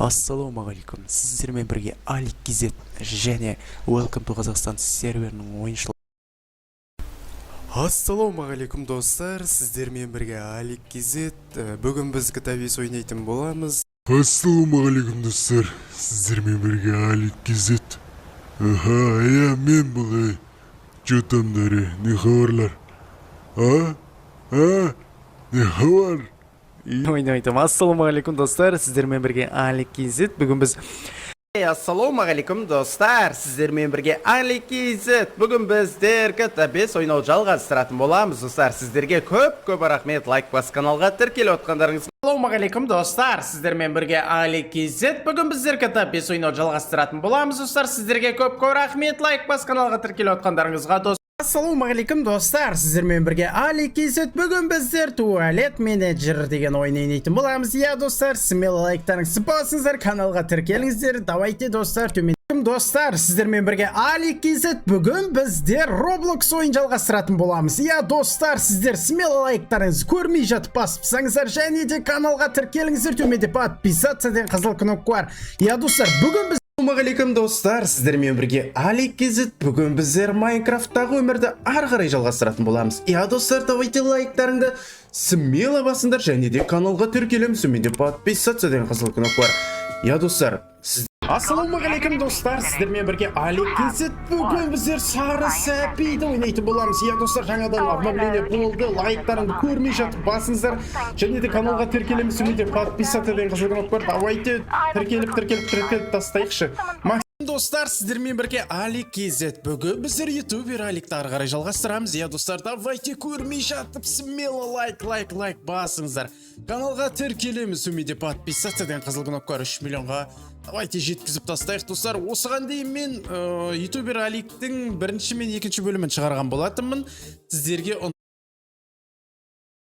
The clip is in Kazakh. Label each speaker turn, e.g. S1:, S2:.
S1: Ассалаумағалейкум, сіздермен бірге Алик Кизет және Welcome to Қазақстан серверінің ойыншылары. Ассалаумағалейкум достар, сіздермен бірге Алик Кизет. Бүгін біз кітабес ойнайтын боламыз.
S2: Ассалаумағалейкум достар, сіздермен бірге Алик Кизет. Мен бұлай. Чё там дары, не хабарлар? Не хабар?
S1: Ойнайтым. Ассалаумағалейкум достар, сіздермен бірге Алик Кизет. Бүгін біз
S3: Ассалаумағалейкум достар, сіздермен бірге Алик Кизет. Бүгін біздер кітабес ойнау жалғастыратын боламыз. Достар, сіздерге көп рахмет, лайк бас каналға тіркеліп отқандарыңыз. Ассалаумағалейкум достар, сіздермен бірге Алик Кизет. Бүгін біздер кітабес ойнау жалғастыратын боламыз. Достар, сіздерге көп рахмет, лайк бас каналға тіркеліп отқандарыңызға. Ассалаумағалейкум достар, сіздермен бірге Алик Кизет. Бүгін біздер туалет менеджер деген ойын ойнайтын боламыз. Достар, смело лайктарыңызды басыңыздар, каналға тіркеліңіздер. Давайте достар, достар, сіздермен бірге Алик Кизет. Бүгін біздер Roblox ойын жалғастыратын боламыз. Достар, сіздер смело лайктарыңызды көрмей жатып басыпсаңыздар, және де каналға тіркеліңіздер. Төменде подписаться деген қызыл кнопка бар. Достар, бүгін біз Ассалаумағалейкум достар, сіздермен бірге Алик Кизет. Бүгін біздер Майнкрафттағы өмірді ары қарай жалғастыратын боламыз. Достар, давайте лайктарыңды смело басыңдар, және де каналға тіркеліңіз, төменде подписаться деген қызыл кнопка бар. Достар, Ассалаумағалейкум достар, сіздермен бірге Алик Кизет. Бүгін біздер сары сәпиді ойнайтын боламыз. Достар, жаңадан обновление болды, лайктарыңды көрмей жатып басыңыздар, және де каналға тіркелеміз, төменде подписаться деген қызыл кнопка бар. Давайте тіркеліп тастайықшы. Достар, сіздермен бірге Алик Кизет. Бүгін біздер ютубер Аликті ары қарай жалғастырамыз. Достар, давайте көрмей жатып смело лайк басыңыздар. Каналға тіркелеміз, төменде подписаться деген қызыл кнопка бар. 3 миллионға давайте жеткізіп тастайық достар. Осыған дейін мен ютубер Аликтің бірінші мен екінші бөлімін шығарған болатынмын. Сіздерге